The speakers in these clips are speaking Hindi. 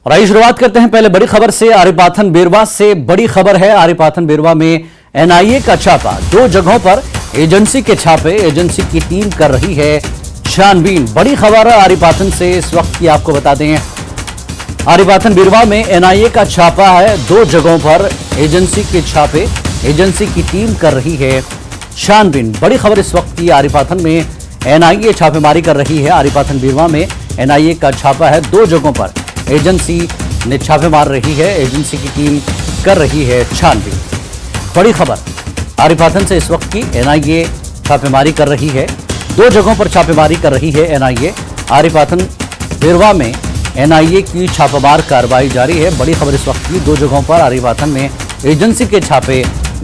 और आइए शुरुआत करते हैं पहले बड़ी खबर से। आरिपाथन बेरवा से बड़ी खबर है। आरिपाथन बेरवा में एनआईए का छापा, 2 जगहों पर एजेंसी के छापे, एजेंसी की टीम कर रही है छानबीन। बड़ी खबर आरिपाथन से इस वक्त की आपको बता दें, आरिपाथन बेरवा में एनआईए का छापा है, 2 जगहों पर एजेंसी के छापे, एजेंसी की टीम कर रही है छानबीन। बड़ी खबर इस वक्त की, आरिपाथन में एनआईए छापेमारी कर रही है। आरिपाथन बेरवा में एनआईए का छापा है, 2 जगहों पर एजेंसी ने छापे मार रही है, एजेंसी की टीम कर रही है छानबीन। बड़ी खबर आरिपाथन से इस वक्त की, एनआईए छापेमारी कर रही है, 2 जगहों पर छापेमारी कर रही है एनआईए। आरिपाथन बेरवा में एनआईए की छापामार कार्रवाई जारी है। बड़ी खबर इस वक्त की, 2 जगहों पर आरिपाथन में एजेंसी के छापे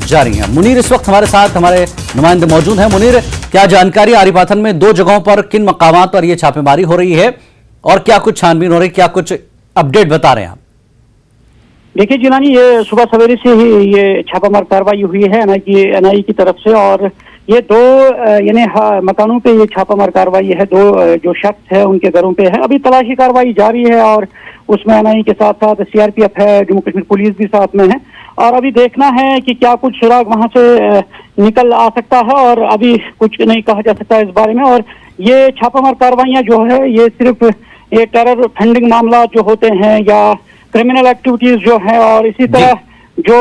जारी हैं। मुनीर इस वक्त हमारे साथ, हमारे नुमाइंदे मौजूद हैं। मुनीर, क्या जानकारी, आरिपाथन में 2 जगहों पर किन मकामात पर यह छापेमारी हो रही है और क्या कुछ छानबीन हो रही है, क्या कुछ अपडेट बता रहे हैं आप? देखिए जिलानी, ये सुबह सवेरे से ही ये छापामार कार्रवाई हुई है एनआईए की तरफ से, और ये 2 यानी मकानों पे ये छापामार कार्रवाई है। 2 जो शख्स है उनके घरों पे है। अभी तलाशी कार्रवाई जारी है और उसमें एनआईए के साथ साथ सीआरपीएफ है, जम्मू कश्मीर पुलिस भी साथ में है, और अभी देखना है कि क्या कुछ सुराग वहां से निकल आ सकता है, और अभी कुछ नहीं कहा जा सकता इस बारे में। और ये छापामार कार्रवाइयां जो है ये सिर्फ ये टेरर फंडिंग मामला जो होते हैं या क्रिमिनल एक्टिविटीज जो है, और इसी तरह जो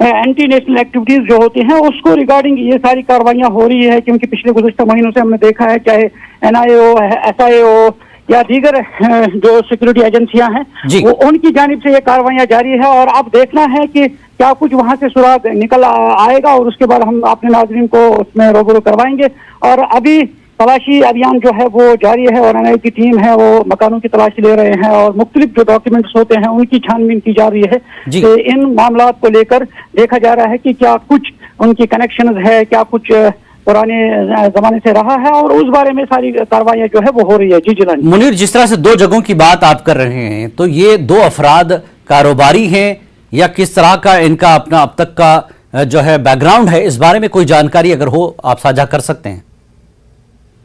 एंटी नेशनल एक्टिविटीज जो होती हैं उसको रिगार्डिंग ये सारी कार्रवाइयां हो रही है। क्योंकि पिछले गुज़श्ता महीनों से हमने देखा है, चाहे एनआईए हो, एसआईए हो या दीगर जो सिक्योरिटी एजेंसियां हैं, वो उनकी जानिब से ये कार्रवाइयां जारी है, और अब देखना है कि क्या कुछ वहां से सुराग निकल आएगा, और उसके बाद हम अपने नाज़रीन को उसमें रूबरू करवाएंगे। और अभी तलाशी अभियान जो है वो जारी है, और एनआईए की टीम है वो मकानों की तलाशी ले रहे हैं, और मुख्तलिफ जो डॉक्यूमेंट्स होते हैं उनकी छानबीन की जा रही है। तो इन मामलात को लेकर देखा जा रहा है कि क्या कुछ उनकी कनेक्शन है, क्या कुछ पुराने जमाने से रहा है, और उस बारे में सारी कार्रवाइयां जो है वो हो रही है। जी जिलानी। मुनीर, जिस तरह से 2 जगहों की बात आप कर रहे हैं, तो ये 2 अफराद कारोबारी हैं या किस तरह का इनका अपना अब तक का जो है बैकग्राउंड है, इस बारे में कोई जानकारी अगर हो आप साझा कर सकते हैं?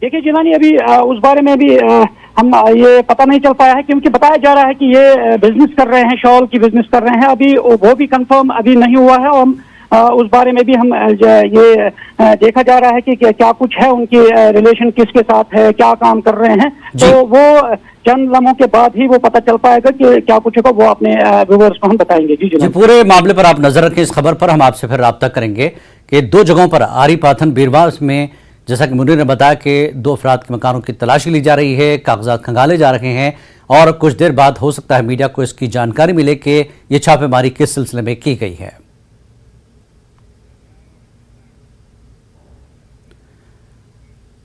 देखिए जिलानी, अभी उस बारे में भी हम ये पता नहीं चल पाया है, क्योंकि बताया जा रहा है कि ये बिजनेस कर रहे हैं, शॉल की बिजनेस कर रहे हैं। अभी वो भी कंफर्म अभी नहीं हुआ है, और उस बारे में भी हम ये देखा जा रहा है कि क्या कुछ है, उनकी रिलेशन किसके साथ है, क्या काम कर रहे हैं। तो वो चंद लम्हों के बाद ही वो पता चल पाएगा कि क्या कुछ होगा, वो अपने व्यूअर्स को हम बताएंगे। जी पूरे मामले पर आप नजर रखें। इस खबर पर हम आपसे फिर राब्ता करेंगे कि 2 जगहों पर आरिपाथन बेरवा में, जैसा कि मुनीर ने बताया कि 2 अफराद के मकानों की तलाशी ली जा रही है, कागजात खंगाले जा रहे हैं, और कुछ देर बाद हो सकता है मीडिया को इसकी जानकारी मिले कि ये छापेमारी किस सिलसिले में की गई है।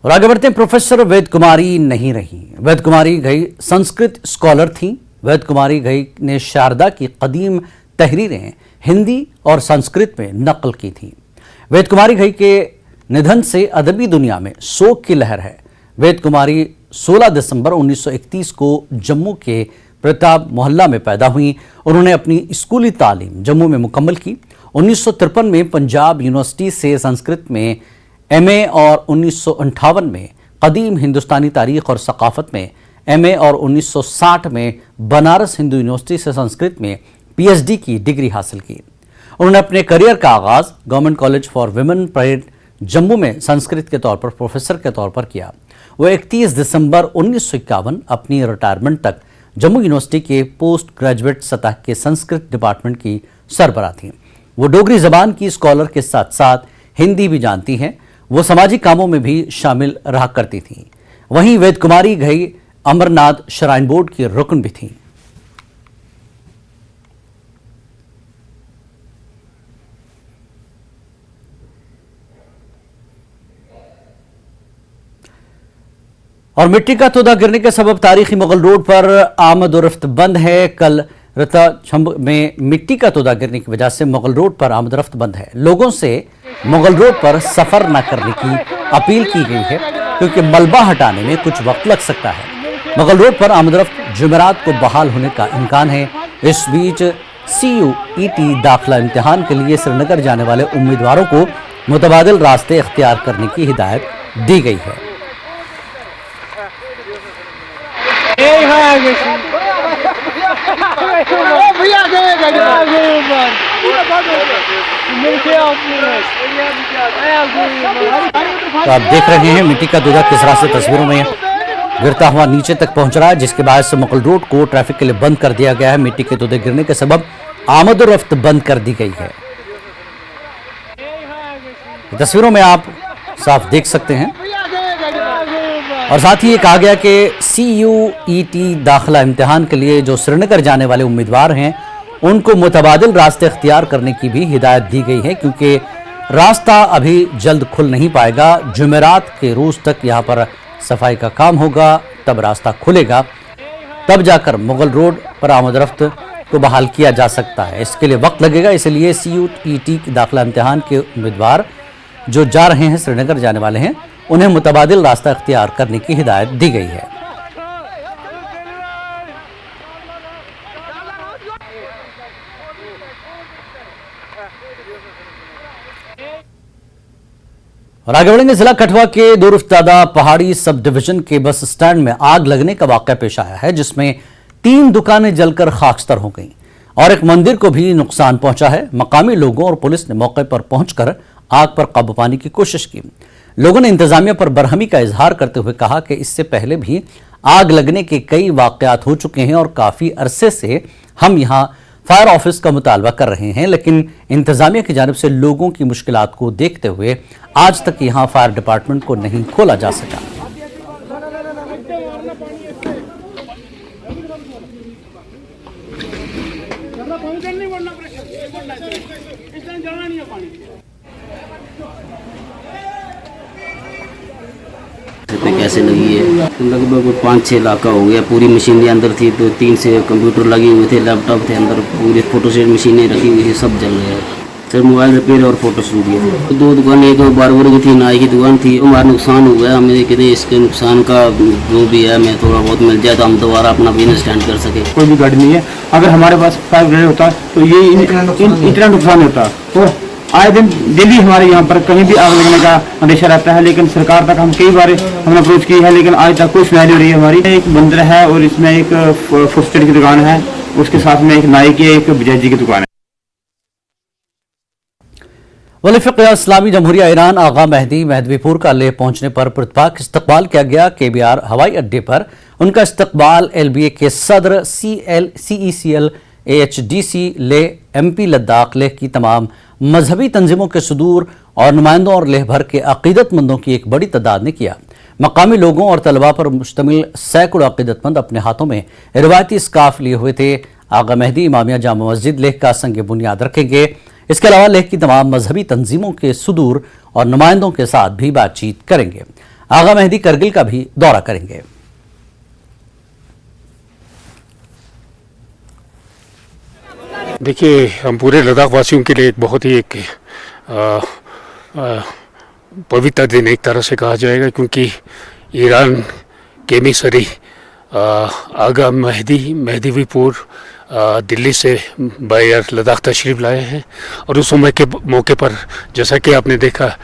और आगे बढ़ते हैं। प्रोफेसर वेद कुमारी नहीं रही। वेद कुमारी घई संस्कृत स्कॉलर थी। वेद कुमारी घई ने शारदा की कदीम तहरीरें हिंदी और संस्कृत में नकल की थी। वेद कुमारी घई के निधन से अदबी दुनिया में शोक की लहर है। वेद कुमारी 16 दिसंबर 1931 को जम्मू के प्रताप मोहल्ला में पैदा हुई। उन्होंने अपनी स्कूली तालीम जम्मू में मुकम्मल की। 1953 में पंजाब यूनिवर्सिटी से संस्कृत में एमए, और 1958 में कदीम हिंदुस्तानी तारीख और सकाफत में एमए, और 1960 में बनारस हिंदू यूनिवर्सिटी से संस्कृत में पीएचडी की डिग्री हासिल की। उन्होंने अपने करियर का आगाज government college for women parade Jammu में संस्कृत के तौर पर प्रोफेसर के तौर पर किया। वो 31 दिसंबर 1951 अपनी रिटायरमेंट तक जम्मू यूनिवर्सिटी के पोस्ट ग्रेजुएट सतह के संस्कृत डिपार्टमेंट की सरबराह थी। वो डोगरी जबान की स्कॉलर के साथ साथ हिंदी भी जानती हैं। वो सामाजिक कामों में भी शामिल रहा करती थी। वहीं वेद कुमारी घई अमरनाथ श्राइन बोर्ड की रुकन भी थी। और मिट्टी का तोदा गिरने के सबब तारीखी मुगल रोड पर आमद और रफ्त बंद है। कल रता छंब में मिट्टी का तोदा गिरने की वजह से मुगल रोड पर आमद रफ्त बंद है। लोगों से मुगल रोड पर सफर न करने की अपील की गई है, क्योंकि मलबा हटाने में कुछ वक्त लग सकता है। मुगल रोड पर आमद रफ्त जुमेरात को बहाल होने का इम्कान है। इस बीच CUET दाखिला इम्तिहान के लिए श्रीनगर जाने वाले उम्मीदवारों को मुतबादिल रास्ते इख्तियार करने की हिदायत दी गई है। तो आप देख रहे हैं मिट्टी का दूल्हा किस तरह से तस्वीरों में गिरता हुआ नीचे तक पहुंच रहा है, जिसके बाद से मुगल रोड को ट्रैफिक के लिए बंद कर दिया गया है। मिट्टी के दूल्हे गिरने के सबब आमद और रफ्त बंद कर दी गई है। तस्वीरों में आप साफ देख सकते हैं। और साथ ही ये कहा गया कि CUET दाखिला इम्तिहान के लिए जो श्रीनगर जाने वाले उम्मीदवार हैं उनको मुतबादिल रास्ते इख्तियार करने की भी हिदायत दी गई है, क्योंकि रास्ता अभी जल्द खुल नहीं पाएगा। जुमेरात के रोज तक यहाँ पर सफाई का काम होगा, तब रास्ता खुलेगा, तब जाकर मुगल रोड पर आमद रफ्त को बहाल किया जा सकता है। इसके लिए वक्त लगेगा, इसलिए CUET दाखिला इम्तिहान के उम्मीदवार जो जा रहे हैं, श्रीनगर जाने वाले हैं, उन्हें मुतबादिल रास्ता इख्तियार करने की हिदायत दी गई है। और आगे बढ़ेंगे। जिला कठुआ के दूरफ्तादा पहाड़ी सब डिवीजन के बस स्टैंड में आग लगने का वाकया पेश आया है, जिसमें 3 दुकानें जलकर खाकस्तर हो गईं और एक मंदिर को भी नुकसान पहुंचा है। मकामी लोगों और पुलिस ने मौके पर पहुंचकर आग पर काबू पाने की कोशिश की। लोगों ने इंतजामिया पर बरहमी का इजहार करते हुए कहा कि इससे पहले भी आग लगने के कई वाकयात हो चुके हैं और काफी अरसे से हम यहां फायर ऑफिस का मुतालबा कर रहे हैं, लेकिन इंतजामिया की जानिब से लोगों की मुश्किलात को देखते हुए आज तक यहां फायर डिपार्टमेंट को नहीं खोला जा सका। पे कैसे लगी है? लगभग 5-6 लाख का हो गया। पूरी मशीनें अंदर थी, तो 3 से कंप्यूटर लगे हुए थे, लैपटॉप थे अंदर, पूरी फोटोस्टेट मशीनें रखी हुई थी, सब जल गया। सर मोबाइल रिपेयर और फोटो स्टूडियो थे। 2 दुकान, एक बारबर की थी, नाई की दुकान थी। हमारा नुकसान हो गया। हमें कहते इसके नुकसान का जो भी है हमें थोड़ा बहुत मिल जाए तो हम दोबारा अपना बिजनेस स्टैंड कर सके। कोई भी गाड़ी नहीं है। अगर हमारे पास 5 ग्रेड होता तो ये इतना नुकसान होता। तो आए दिन डेली हमारे यहाँ पर कहीं भी आग लगने का अंदेशा रहता है, लेकिन सरकार तक हम कई बार हमने अप्रोच की है, लेकिन आज तक कोई सुनाई नहीं हो रही है। हमारी एक मंदिर है और इसमें एक फुटस्टेट की दुकान है, उसके साथ में एक नाई की, एक बजाजी की दुकान है। वली-ए-फ़िक़्ह इस्लामी जमहूरिया ईरान आगा मेहदी मेहदवीपुर का लेह पहुंचने पर पुरतपाक इस्तकबाल किया गया। KBR हवाई अड्डे पर उनका इस्तकबाल LBA के सदर CECL AHDC Leh MP Ladakh Leh की तमाम मजहबी तंजीमों के सदूर और नुमाइंदों और लेह भर के अकीदतमंदों की एक बड़ी तादाद ने किया। मकामी लोगों और तलबा पर मुश्तमिल सैकड़ों अकीदतमंद अपने हाथों में रिवायती स्काफ लिए हुए थे। आगा मेहदी इमामिया जामा मस्जिद लेह का संग बुनियाद रखेंगे। इसके अलावा लेह की तमाम मजहबी तंजीमों के सदूर और नुमाइंदों के साथ भी बातचीत करेंगे। आगा मेहदी करगिल का भी दौरा करेंगे। देखिए, हम पूरे लद्दाख वासियों के लिए एक बहुत ही एक पवित्र दिन एक तरह से कहा जाएगा, क्योंकि ईरान के मिसरी आगा मेहदीवीपुर दिल्ली से बायर लद्दाख तशरीफ़ लाए हैं। और उस समय के मौके पर जैसा कि आपने देखा,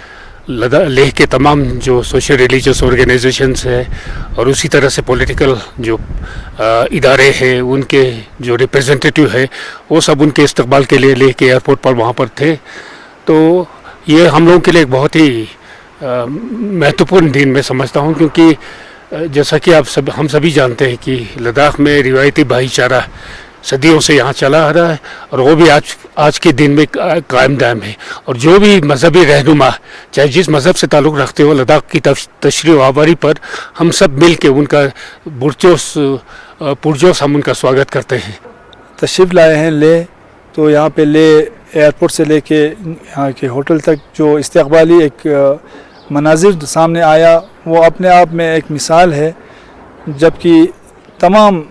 लेह के तमाम जो सोशल रिलीजियस ऑर्गेनाइजेशंस है और उसी तरह से पॉलिटिकल जो इदारे हैं, उनके जो रिप्रेजेंटेटिव है, वो सब उनके इस्तकबाल के लिए लेह के एयरपोर्ट पर वहाँ पर थे। तो ये हम लोगों के लिए एक बहुत ही महत्वपूर्ण दिन मैं समझता हूँ, क्योंकि जैसा कि हम सभी जानते हैं कि लद्दाख में रिवायती भाईचारा सदियों से यहाँ चला आ रहा है और वो भी आज के दिन में कायम दायम है। और जो भी मजहबी रहनुमा चाहे जिस मज़हब से ताल्लुक़ रखते हो, लद्दाख की तशरीफ़ आवारी पर हम सब मिल के उनका पुरजोश हम उनका स्वागत करते हैं। तशरीफ़ लाए हैं ले, तो यहाँ पे ले एयरपोर्ट से लेके यहाँ के होटल तक जो इस्तकबाली एक मनाजिर सामने आया, वो अपने आप में एक मिसाल है। जबकि तमाम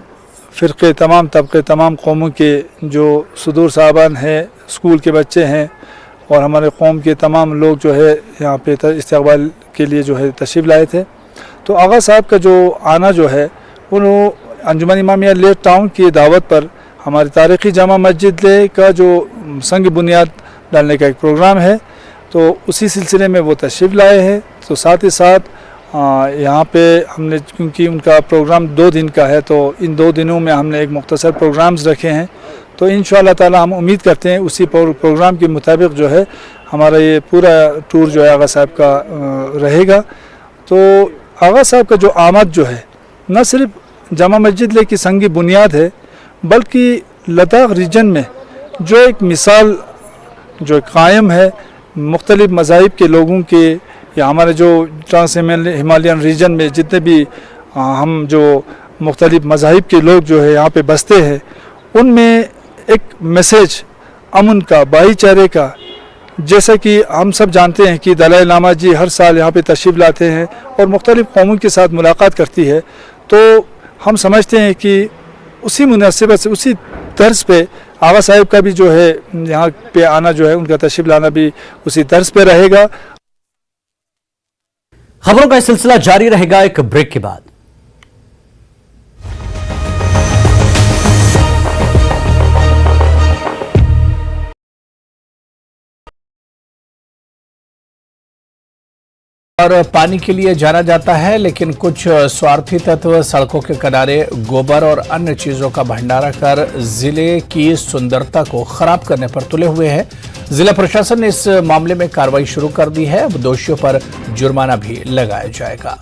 फ़िरक़े, तमाम तबक़े, तमाम कौमों के जो सदूर साहबान हैं, स्कूल के बच्चे हैं और हमारे कौम के तमाम लोग जो है यहाँ पे इस्तकबाल के लिए जो है तशरीफ़ लाए थे। तो आगा साहब का जो आना जो है, वो अंजुमन इमामिया लेह टाउन की दावत पर हमारी तारीख़ी जामा मस्जिद लेह का जो संग बुनियाद डालने का एक प्रोग्राम है, तो उसी सिलसिले में वो तशरीफ़ लाए हैं। तो साथ ही साथ यहाँ पे हमने, क्योंकि उनका प्रोग्राम 2 दिन का है, तो इन 2 दिनों में हमने एक मुख्तसर प्रोग्राम्स रखे हैं। तो इंशाअल्लाह ताला हम उम्मीद करते हैं उसी प्रोग्राम के मुताबिक जो है हमारा ये पूरा टूर जो है आगा साहब का रहेगा। तो आगा साहब का जो आमद जो है न सिर्फ जामा मस्जिद ले की संगी बुनियाद है, बल्कि लद्दाख रीजन में जो एक मिसाल जो कायम है मुख्तलिफ़ मज़ाहिब के लोगों के, या हमारे जो ट्रांस हिमालयन रीजन में जितने भी हम जो मुख्तलिफ़ मज़ाहिब के लोग जो है यहाँ पे बसते हैं, उनमें एक मैसेज अमन का, भाईचारे का, जैसा कि हम सब जानते हैं कि दलाई लामा जी हर साल यहाँ पे तशरीफ़ लाते हैं और मुख्तलिफ़ कौमों के साथ मुलाकात करती है। तो हम समझते हैं कि उसी मुनासिबत से, उसी तर्ज पे आगा साहिब का भी जो है यहाँ पे आना जो है, उनका तशरीफ़ लाना भी उसी तर्ज पे रहेगा। खबरों का सिलसिला जारी रहेगा एक ब्रेक के बाद। और पानी के लिए जाना जाता है, लेकिन कुछ स्वार्थी तत्व सड़कों के किनारे गोबर और अन्य चीजों का भंडारा कर जिले की सुंदरता को खराब करने पर तुले हुए हैं। जिला प्रशासन ने इस मामले में कार्रवाई शुरू कर दी है। अब दोषियों पर जुर्माना भी लगाया जाएगा।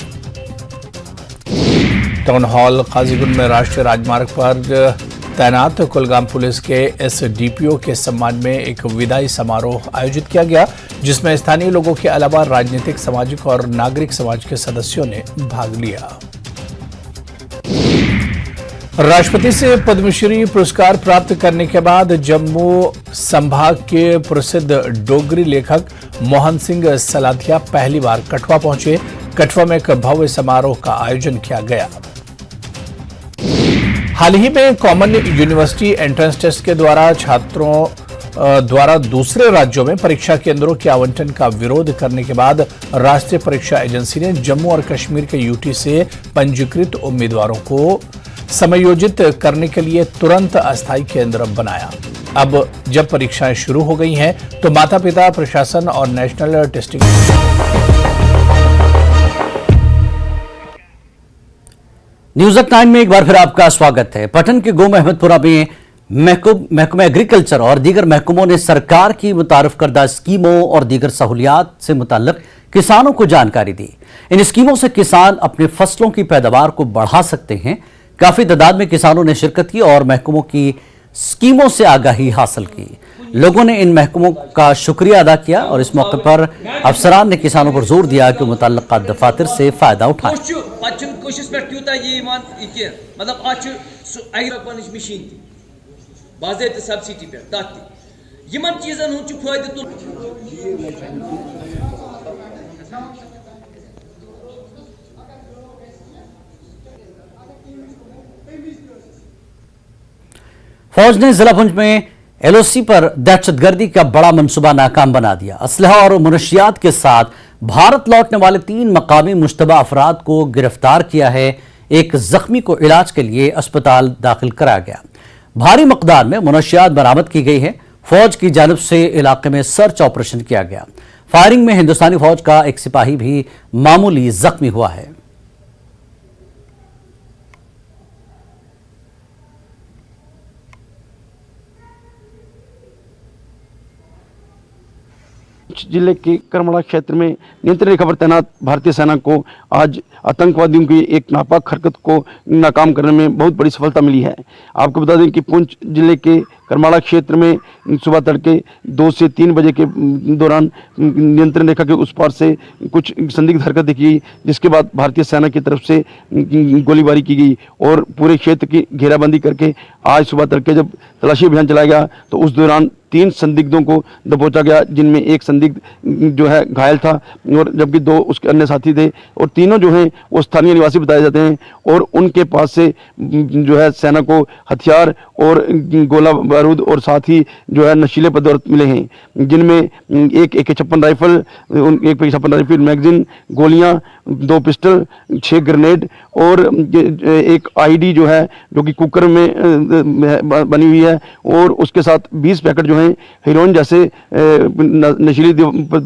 टाउन हॉल काजीगुंड में राष्ट्रीय राजमार्ग पर तैनात कुलगाम पुलिस के एसडीपीओ के सम्मान में एक विदाई समारोह आयोजित किया गया, जिसमें स्थानीय लोगों के अलावा राजनीतिक, सामाजिक और नागरिक समाज के सदस्यों ने भाग लिया। राष्ट्रपति से पद्मश्री पुरस्कार प्राप्त करने के बाद जम्मू संभाग के प्रसिद्ध डोगरी लेखक मोहन सिंह सलाथिया पहली बार कठुआ पहुंचे। कठुआ में एक भव्य समारोह का आयोजन किया गया। हाल ही में कॉमन यूनिवर्सिटी एंट्रेंस टेस्ट के द्वारा छात्रों द्वारा दूसरे राज्यों में परीक्षा केंद्रों के आवंटन का विरोध करने के बाद राष्ट्रीय परीक्षा एजेंसी ने जम्मू और कश्मीर के यूटी से पंजीकृत उम्मीदवारों को समायोजित करने के लिए तुरंत अस्थायी केंद्र बनाया। अब जब परीक्षाएं शुरू हो गई हैं, तो माता पिता, प्रशासन और नेशनल टेस्टिंग न्यूज एट 9 में एक बार फिर आपका स्वागत है। पटन के गोम अहमदपुरा में महकमा एग्रीकल्चर और दीगर महकमों ने सरकार की मुतारफ करदा स्कीमों और दीगर सहूलियात से मुताल्लिक किसानों को जानकारी दी। इन स्कीमों से किसान अपने फसलों की पैदावार को बढ़ा सकते हैं। काफी तादाद में किसानों ने शिरकत की और महकमों की स्कीमों से आगाही हासिल की। लोगों ने इन महकमों का शुक्रिया अदा किया और इस मौके पर अफसरान ने किसानों पर जोर दिया कि मुतल्लिका दफातर से फायदा उठाएं। फौज ने जिला पुंछ में एलओसी पर दहशतगर्दी का बड़ा मंसूबा नाकाम बना दिया। असलहा और मुनशियात के साथ भारत लौटने वाले 3 मकामी मुश्तबा अफराद को गिरफ्तार किया है। एक जख्मी को इलाज के लिए अस्पताल दाखिल कराया गया। भारी मकदार में मुनशियात बरामद की गई है। फौज की जानिब से इलाके में सर्च ऑपरेशन किया गया। फायरिंग में हिंदुस्तानी फौज का एक सिपाही भी मामूली जख्मी हुआ है। जिले के करमड़ा क्षेत्र में नियंत्रण रेखा पर तैनात भारतीय सेना को आज आतंकवादियों की एक नापाक हरकत को नाकाम करने में बहुत बड़ी सफलता मिली है। आपको बता दें कि पुंछ जिले के करमाड़ा क्षेत्र में सुबह तड़के 2 से 3 बजे के दौरान नियंत्रण रेखा के उस पार से कुछ संदिग्ध हरकत देखी, जिसके बाद भारतीय सेना की तरफ से गोलीबारी की गई और पूरे क्षेत्र की घेराबंदी करके आज सुबह तड़के जब तलाशी अभियान चलाया गया तो उस दौरान 3 संदिग्धों को दबोचा गया, जिनमें एक संदिग्ध जो है घायल था और जबकि 2 उसके अन्य साथी थे और तीनों जो हैं वो स्थानीय निवासी बताए जाते हैं। और उनके पास से जो है सेना को हथियार और गोला बारूद और साथ ही जो है नशीले पदार्थ मिले हैं, जिनमें एक AK-56 राइफल, एक AK-56 राइफल मैगजीन, गोलियां 2 पिस्टल, 6 ग्रेनेड और एक आईडी जो है जो कि कुकर में बनी हुई है, और उसके साथ 20 पैकेट जो हैं हेरोइन जैसे नशीली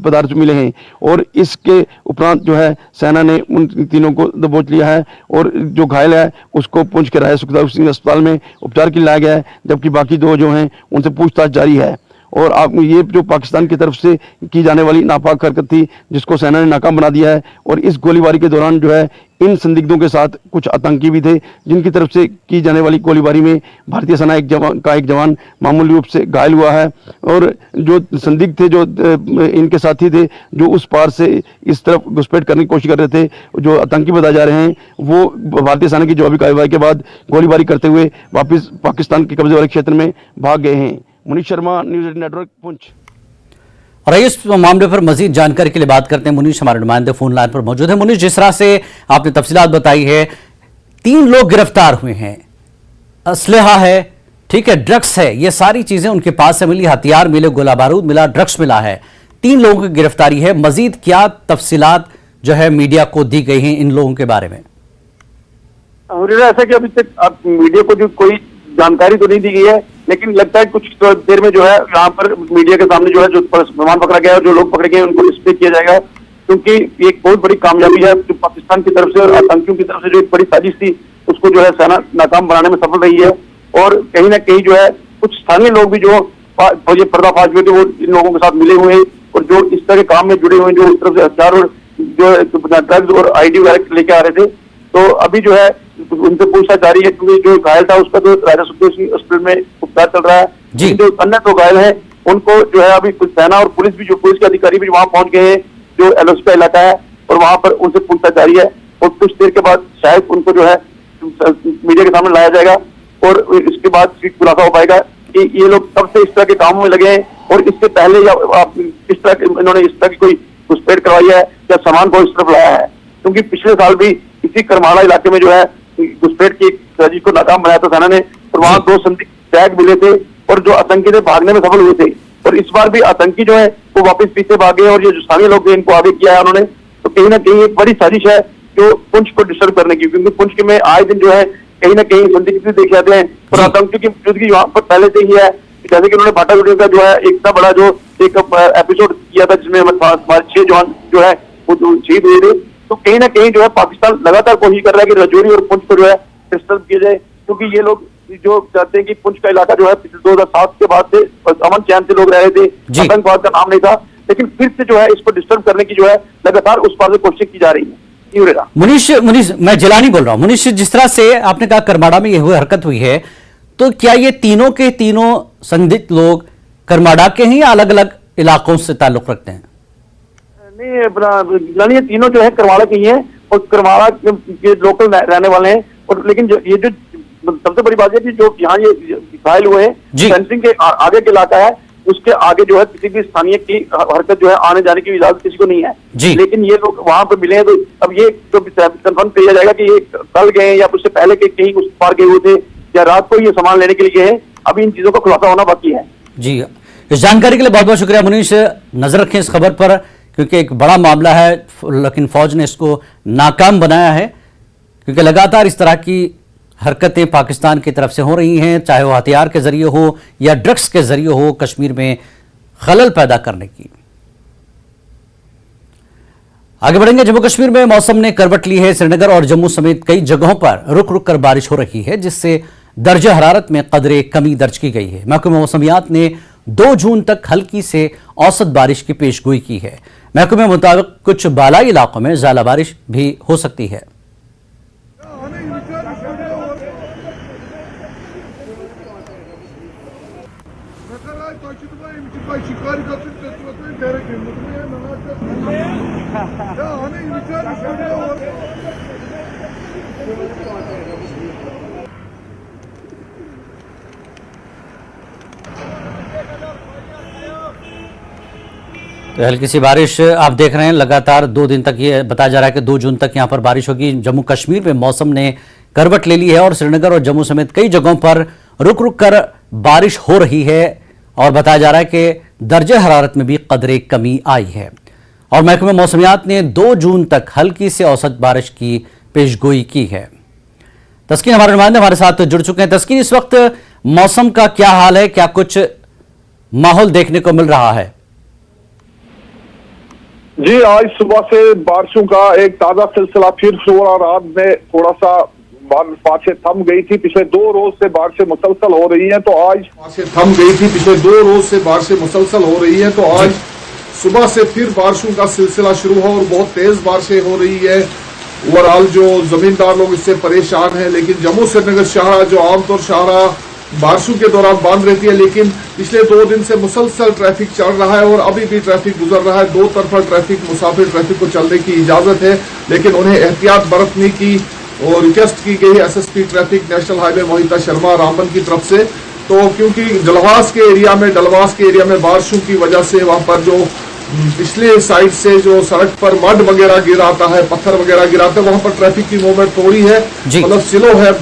पदार्थ मिले हैं। और इसके उपरांत जो है सेना ने उन तीनों को दबोच लिया है, और जो घायल है उसको पुंछ के राय सुखदेव सिंह अस्पताल में उपचार के लिए लाया गया है, जबकि बाकी 2 जो हैं उनसे पूछताछ जारी है। और आप ये जो पाकिस्तान की तरफ से की जाने वाली नापाक हरकत थी जिसको सेना ने नाकाम बना दिया है, और इस गोलीबारी के दौरान जो है इन संदिग्धों के साथ कुछ आतंकी भी थे जिनकी तरफ से की जाने वाली गोलीबारी में भारतीय सेना एक जवान मामूली रूप से घायल हुआ है, और जो संदिग्ध थे, जो इनके साथी थे, जो उस पार से इस तरफ घुसपैठ करने की कोशिश कर रहे थे, जो आतंकी बताए जा रहे हैं, वो भारतीय सेना की जवाबी कार्रवाई के बाद गोलीबारी करते हुए वापस पाकिस्तान के कब्जे वाले क्षेत्र में भाग गए हैं। Munish Sharma, news 18 network, Poonch. और इस मामले पर मजीद जानकारी के लिए बात करते हैं मुनीष, हमारे नुमाइंदे फोन लाइन पर मौजूद है। मुनीष, जिस तरह से आपने तफसीलात बताई है, 3 लोग गिरफ्तार हुए हैं, असलहा है, ठीक है, ड्रग्स है, ये सारी चीजें उनके पास से मिली, हथियार मिले, गोला बारूद मिला, ड्रग्स मिला है, 3 लोगों की गिरफ्तारी है। मजीद क्या तफसीलात जो है मीडिया को दी गई हैं इन लोगों के बारे में? ऐसा कि अभी तक अब मीडिया को जो कोई जानकारी तो नहीं दी गई है, लेकिन लगता है कुछ तो देर में जो है यहाँ पर मीडिया के सामने जो है जो सामान पकड़ा गया है और जो लोग पकड़े गए उनको डिस्प्ले किया जाएगा, क्योंकि एक बहुत बड़ी कामयाबी है जो पाकिस्तान की तरफ से और आतंकियों की तरफ से जो एक बड़ी साजिश थी उसको जो है सेना नाकाम बनाने में सफल रही है। और कहीं ना कहीं जो है कुछ स्थानीय लोग भी जो ये पर्दाफाश हुए थे वो इन लोगों के साथ मिले हुए हैं, और जो इस तरह के काम में जुड़े हुए, जो इस तरफ से हथियार और जो ड्रग्स और आईडी वगैरह लेके आ रहे थे। तो अभी जो है उनसे पूछताछ जारी है, क्योंकि जो घायल था उसका तो राजा सुखदेव सिंह अस्पताल में उपचार चल रहा है। जो अन्य 2 घायल हैं उनको जो है अभी कुछ सेना और पुलिस के अधिकारी भी वहां पहुंच गए हैं, जो एलओसी का इलाका है, और वहां पर उनसे पूछताछ जारी है, और कुछ देर के बाद शायद उनको जो है मीडिया के सामने लाया जाएगा, और इसके बाद खुलासा हो पाएगा कि ये लोग कब से इस तरह के कामों में लगे हैं, और इससे पहले या इस तरह की कोई घुसपैठ करवाई है या सामान को इस तरफ लाया है। क्योंकि पिछले साल भी इसी करमाड़ा इलाके में जो है घुसपैठ की साजिश को नाकाम बनाया था सेना ने, और वहां 2 संदिग्ध बैग मिले थे और जो आतंकी थे भागने में सफल हुए थे। और इस बार भी आतंकी जो है वो वापस पीछे भागे, और ये जो स्थानीय लोग थे इनको आगे किया है उन्होंने। तो कहीं ना कहीं एक बड़ी साजिश है जो पुंछ को डिस्टर्ब करने की, क्योंकि पुंछ के में आए दिन जो है कहीं ना कहीं संदिग्ध देखे जाते हैं, और आतंकी की मौजूदगी वहां पर पहले से ही है। जैसे कि उन्होंने भाटा वीडियो का जो है एक इतना बड़ा जो एक एपिसोड किया था जिसमें हमारे 6 जवान जो है वो शहीद हुए थे। तो कहीं ना कहीं जो है पाकिस्तान लगातार कोशिश कर रहा है कि रजौरी और पुंछ को जो है डिस्टर्ब किया जाए, क्योंकि ये लोग जो चाहते हैं कि पुंछ का इलाका जो है 2007 के बाद से अमन चैन से लोग रह रहे थे, आतंकवाद का नाम नहीं था, लेकिन फिर से जो है इसको डिस्टर्ब करने की जो है लगातार उस पार से कोशिश की जा रही है। मुनीष, मैं जिलानी बोल रहा हूं। मुनीष, जिस तरह से आपने कहा करमाड़ा में ये हुई हरकत हुई है, तो क्या ये तीनों के तीनों संदिग्ध लोग करमाड़ा के हैं या अलग अलग इलाकों से ताल्लुक रखते हैं? नहीं, ये तीनों जो है करमाड़ा के ही हैं, और करमाड़ा के लोकल रहने वाले हैं। और लेकिन ये जो सबसे बड़ी बात है कि जो यहाँ ये घायल हुए हैं, फेंसिंग के आगे के इलाका है, उसके आगे जो है किसी भी स्थानीय की हरकत जो है आने जाने की इजाजत किसी को नहीं है। लेकिन ये लोग वहां पर मिले हैं, तो अब ये जो कंफर्म किया जाएगा कि ये कल गए या उससे पहले के कहीं उस पार गए हुए थे या रात को ये सामान लेने के लिए गए हैं। अभी इन चीजों का खुलासा होना बाकी है। जी, इस जानकारी के लिए बहुत बहुत शुक्रिया मुनीष। नजर रखें इस खबर पर, क्योंकि एक बड़ा मामला है, लेकिन फौज ने इसको नाकाम बनाया है, क्योंकि लगातार इस तरह की हरकतें पाकिस्तान की तरफ से हो रही हैं, चाहे वो हथियार के जरिए हो या ड्रग्स के जरिए हो, कश्मीर में खलल पैदा करने की। आगे बढ़ेंगे। जम्मू कश्मीर में मौसम ने करवट ली है। श्रीनगर और जम्मू समेत कई जगहों पर रुक रुक कर बारिश हो रही है, जिससे दर्जा हरारत में कदरे कमी दर्ज की गई है। महकमे मौसमियात ने 2 जून तक हल्की से औसत बारिश की पेशगोई की है। महकमे मुताबिक कुछ बालाई इलाकों में ज़्यादा बारिश भी हो सकती है। तो हल्की सी बारिश आप देख रहे हैं लगातार 2 दिन तक। ये बताया जा रहा है कि 2 जून तक यहां पर बारिश होगी। जम्मू कश्मीर में मौसम ने करवट ले ली है और श्रीनगर और जम्मू समेत कई जगहों पर रुक रुक कर बारिश हो रही है, और बताया जा रहा है कि दर्जे हरारत में भी कदरे कमी आई है। और महकमे मौसमियात ने 2 जून तक हल्की से औसत बारिश की पेशगोई की है। तस्कीन हमारे नुमाइंदे हमारे साथ जुड़ चुके हैं। तस्कीन, इस वक्त मौसम का क्या हाल है, क्या कुछ माहौल देखने को मिल रहा है? जी, आज सुबह से बारिशों का एक ताजा सिलसिला फिर शुरू हो रहा। रात में थोड़ा सा बारिशें थम गई थी। पिछले 2 रोज से बारिशें मुसलसल हो रही हैं, तो आज बारिशें थम गई थी। पिछले 2 रोज से बारिशें मुसलसल हो रही हैं, तो आज सुबह से फिर बारिशों का सिलसिला शुरू हुआ और बहुत तेज बारिशें हो रही है। ओवरऑल जो जमींदार लोग इससे परेशान हैं, लेकिन जम्मू श्रीनगर शाहरा जो आमतौर शाहरा बारिशों के दौरान बंद रहती है, लेकिन पिछले 2 दिन से मुसलसल ट्रैफिक चल रहा है और अभी भी ट्रैफिक गुजर रहा है। 2 तरफा ट्रैफिक, मुसाफिर ट्रैफिक को चलने की इजाजत है, लेकिन उन्हें एहतियात बरतने की और रिक्वेस्ट की गई एसएसपी ट्रैफिक नेशनल हाईवे मोहिता शर्मा रामबन की तरफ से। तो क्योंकि डलवास के एरिया में बारिशों की वजह से वहां पर जो पिछले साइड से जो सड़क पर मड वगैरह गिराता है, पत्थर वगैरह गिराता है, वहां पर ट्रैफिक की मूवमेंट थोड़ी है, मतलब स्लो है,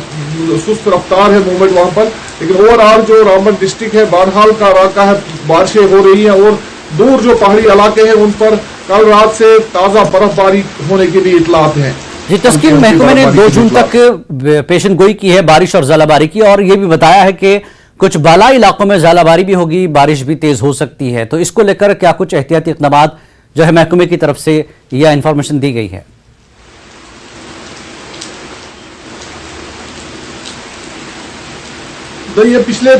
सुस्त रफ्तार है मूवमेंट वहां पर। लेकिन ओवरऑल जो रामबन डिस्ट्रिक्ट है, बानहाल का इलाका है, बारिशें हो रही हैं और दूर जो पहाड़ी इलाके हैं उन पर कल रात से ताजा बर्फबारी होने की भी इतलात हैं। जी तस्कीन, महकमे ने 2 जून तक पेशन गोई की है बारिश और ज़ालाबारी की, और ये भी बताया है कि कुछ बालाई इलाकों में ज़ालाबारी भी होगी, बारिश भी तेज हो सकती है। तो इसको लेकर क्या कुछ एहतियाती इक़दामात जो है महकमे की तरफ से यह इंफॉर्मेशन दी गई है? तो ये पिछले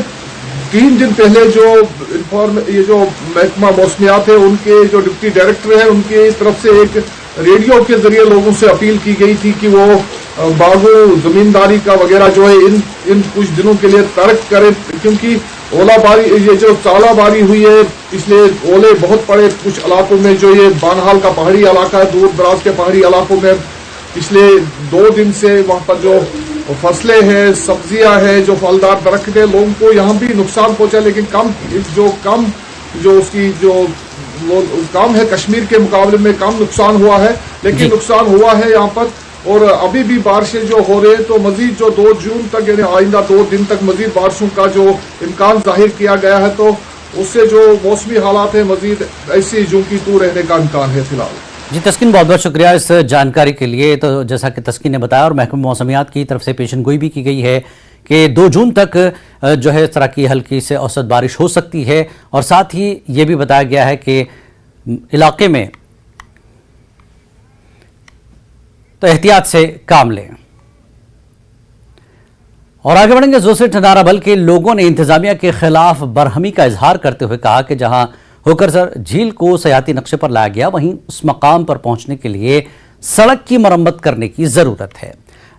3 दिन पहले ये जो महकमा मौसमियात है, उनके जो डिप्टी डायरेक्टर है, उनकी तरफ से एक रेडियो के जरिए लोगों से अपील की गई थी कि वो बागों जमींदारी का वगैरह जो है इन कुछ दिनों के लिए तर्क करें, क्योंकि ओलाबारी, ये जो तालाबारी हुई है, पिछले ओले बहुत पड़े कुछ इलाकों में। जो ये बानहाल का पहाड़ी इलाका है, दूर दराज के पहाड़ी इलाकों में पिछले 2 दिन से वहां पर जो फसलें हैं, सब्जियां हैं, जो फलदार दरख्त है, लोगों को यहाँ भी नुकसान पहुंचा, लेकिन कम है, कश्मीर के मुकाबले में कम नुकसान हुआ है, लेकिन नुकसान हुआ है यहाँ पर। और अभी भी बारिशें जो हो रही है, तो मजीद जो 2 जून तक यानी आइंदा 2 दिन तक मजीद बारिशों का जो इम्कान जाहिर किया गया है, तो उससे जो मौसमी हालात है मजीद ऐसी जूं की तू रहने का इम्कान है फिलहाल। जी तस्कीन, बहुत बहुत शुक्रिया इस जानकारी के लिए। तो जैसा कि तस्कीन ने बताया और महकमे मौसमियात की तरफ से पेशन गोई भी की गई है कि 2 जून तक जो है इस तरह की हल्की से औसत बारिश हो सकती है, और साथ ही ये भी बताया गया है कि इलाके में तो एहतियात से काम लें। और आगे बढ़ेंगे। जोसेठ नाराबल के लोगों ने इंतजामिया के खिलाफ बरहमी का इजहार करते हुए कहा कि जहां होकरसर झील को सयाती नक्शे पर लाया गया, वहीं उस मकाम पर पहुंचने के लिए सड़क की मरम्मत करने की जरूरत है।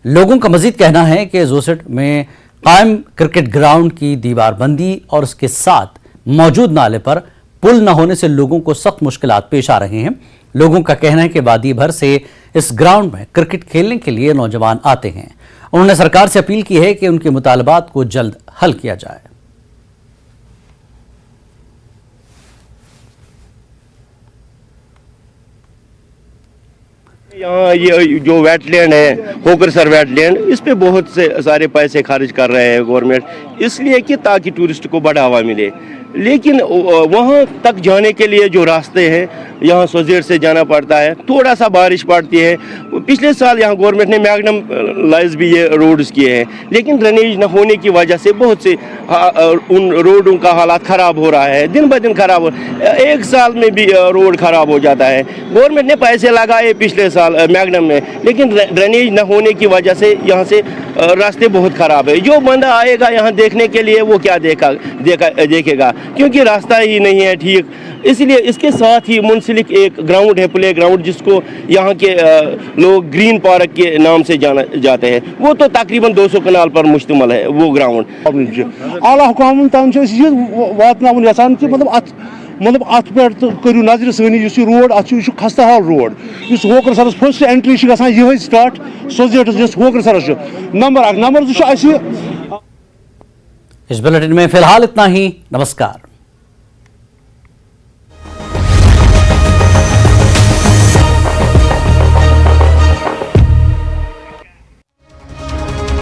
लोगों का मजीद कहना है कि जोसेठ में कायम क्रिकेट ग्राउंड की दीवारबंदी और उसके साथ मौजूद नाले पर पुल न होने से लोगों को सख्त मुश्किलात पेश आ रहे हैं। लोगों का कहना है कि वादी भर से इस ग्राउंड में क्रिकेट खेलने के लिए नौजवान आते हैं। उन्होंने सरकार से अपील की है कि उनके मुतालबात को जल्द हल किया जाए। यहाँ ये जो वेटलैंड है, होकरसर वेटलैंड, इस पे बहुत से सारे पैसे खर्च कर रहे हैं गवर्नमेंट, इसलिए कि ताकि टूरिस्ट को बढ़ावा मिले। लेकिन वहाँ तक जाने के लिए जो रास्ते हैं, यहाँ सोजेर से जाना पड़ता है, थोड़ा सा बारिश पड़ती है। पिछले साल यहाँ गवर्नमेंट ने मैग्नम लाइज भी ये रोड्स किए हैं, लेकिन ड्रेनेज न होने की वजह से बहुत से उन रोडों का हालात ख़राब हो रहा है, दिन ब दिन ख़राब हो। 1 साल में भी रोड ख़राब हो जाता है। गवर्नमेंट ने पैसे लगाए पिछले साल मैग्नम में, लेकिन ड्रेनेज न होने की वजह से यहाँ से रास्ते बहुत ख़राब है। जो बंदा आएगा यहाँ देखने के लिए, वो क्या देखेगा, क्योंकि रास्ता ही नहीं है ठीक। इसलिए इसके साथ ही मुंसलिक एक ग्राउंड है, प्ले ग्राउंड, जिसको यहाँ के लोग ग्रीन पार्क के नाम से जाते हैं, वो तो तकरीबन 200 कनाल पर मुश्तमिल है वो ग्राउंड। आला हुकामन तान वातनावन यसान कि मतलब अत पे करू नजर सनी रोड अत खस्ता हाल रोड होकरसर फर्स्ट एंट्री ये स्टार्ट सोजेट होकरसर नंबर 1 नंबर 2। इस बुलेटिन में फिलहाल इतना ही। नमस्कार।